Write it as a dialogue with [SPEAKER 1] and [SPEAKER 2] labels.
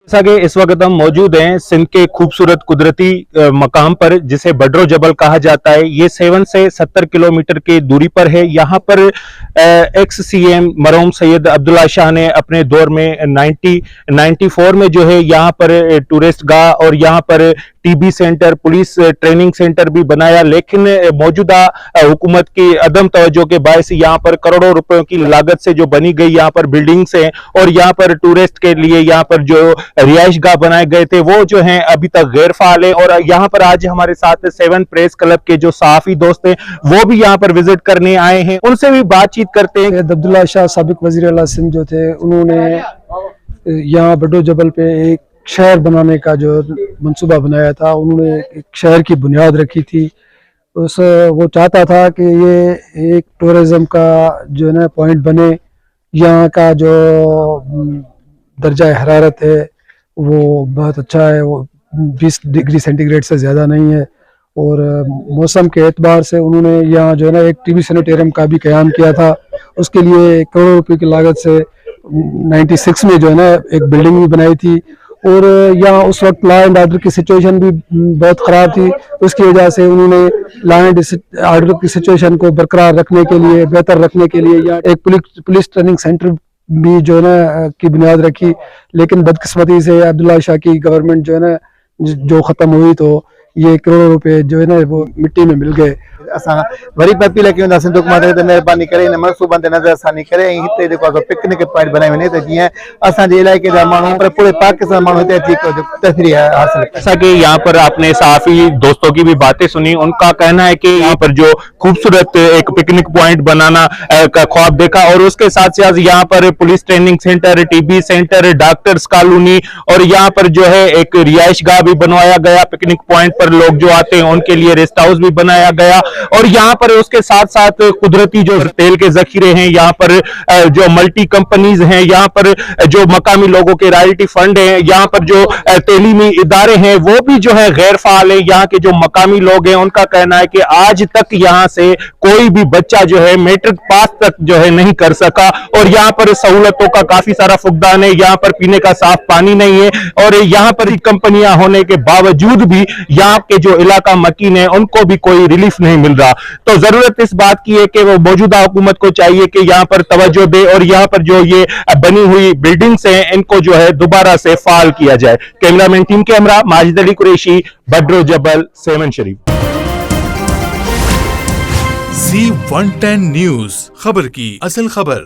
[SPEAKER 1] जैसा कि इस वक्त हम मौजूद हैं सिंध के खूबसूरत कुदरती मकाम पर जिसे बड्रो जबल कहा जाता है। ये 7 से 70 किलोमीटर की दूरी पर है। यहाँ पर एक्स सीएम मरहूम सैयद अब्दुल्ला शाह ने अपने दौर में 94 में जो है यहाँ पर टूरिस्ट गाह और यहाँ पर TB centre, police training centre भी बनाया, लेकिन मौजूदा हुकूमत की अदम तवज्जो के बायस यहाँ पर करोड़ों रुपयों की लागत से जो बनी गई यहाँ पर बिल्डिंग्स हैं और यहाँ पर टूरिस्ट के लिए यहाँ पर जो रिहाइश गाह बनाए गए थे वो जो हैं अभी तक गैर फाल है। और यहाँ पर आज हमारे साथ 7 प्रेस क्लब के जो सहाफी दोस्त हैं वो भी यहाँ पर विजिट करने आए हैं, उनसे भी बातचीत करते हैं।
[SPEAKER 2] अब्दुल्ला शाह साबिक वजीर आला सिंध जो थे, उन्होंने यहाँ बड्रो जबल पे एक शहर बनाने का जो मंसूबा बनाया था, उन्होंने एक शहर की बुनियाद रखी थी। वो चाहता था कि ये एक टूरिज्म का जो है ना पॉइंट बने। यहाँ का जो दर्जा हरारत है वो बहुत अच्छा है, वो 20 डिग्री सेंटीग्रेड से ज़्यादा नहीं है। और मौसम के एतबार से उन्होंने यहाँ जो है ना एक टीबी सैनिटेरियम का भी क़याम किया था। उसके लिए करोड़ों रुपए की लागत से 96 में जो है ना एक बिल्डिंग भी बनाई थी। और यहाँ उस वक्त लॉ एंड ऑर्डर की सिचुएशन भी बहुत ख़राब थी, उसकी वजह से उन्होंने लॉ एंड ऑर्डर की सिचुएशन को बरकरार रखने के लिए, बेहतर रखने के लिए यहाँ एक पुलिस ट्रेनिंग सेंटर भी जो है ना की बुनियाद रखी। लेकिन बदकिस्मती से अब्दुल्ला शाह की गवर्नमेंट जो है ना जो ख़त्म हुई तो ये करोड़ों रुपए जो है ना वो मिट्टी में मिल गए।
[SPEAKER 3] असां वरी अपील कयूं था सिंध हुकूमत ते महिरबानी करे इन मनसूबनि ते नज़रसानी करे ऐं हिते जेको आहे पिकनिक पॉइंट बनाए वञे त जीअं असांजे इलाइक़े जा माण्हू पर पूरे पाकिस्तान माण्हू हिते अची तफ़रीह हासिल करे।
[SPEAKER 1] जैसा कि यहाँ पर आपने सहाफी दोस्तों की भी बातें सुनी, उनका कहना है कि यहाँ पर जो खूबसूरत एक पिकनिक पॉइंट बनाना का ख्वाब देखा और उसके साथ साथ यहाँ पर police training centre, TB centre, doctors colony और यहाँ पर जो है एक रिहाइश गाह भी बनवाया गया। पिकनिक पॉइंट पर लोग जो आते हैं उनके लिए रेस्ट हाउस भी बनाया गया और यहाँ पर उसके साथ साथ कुदरती जो तेल के जखीरे हैं, यहाँ पर जो मल्टी कंपनीज हैं, यहाँ पर जो मकामी लोगों के रॉयल्टी फंड हैं, यहाँ पर जो तेलीमी इदारे हैं वो भी जो है गैर फाल है। यहाँ के जो मकामी लोग हैं उनका कहना है कि आज तक यहाँ से कोई भी बच्चा जो है मैट्रिक पास तक जो है नहीं कर सका और यहाँ पर सहूलतों का काफी सारा फुकदान है। यहाँ पर पीने का साफ पानी नहीं है और यहाँ पर कंपनियां होने के बावजूद भी यहाँ के जो इलाका मकीन है उनको भी कोई रिलीफ नहीं मिल रहा। तो जरूरत इस बात की है कि वो मौजूदा हुकूमत को चाहिए कि यहाँ पर तवज्जो दे और यहाँ पर जो ये बनी हुई बिल्डिंग्स हैं इनको जो है दोबारा से फाल किया जाए। कैमरामैन टीम के हमरा माजिद अली कुरैशी, बड्रो जबल, सेवन शरीफ।
[SPEAKER 4] Z110 न्यूज़, खबर की असल खबर।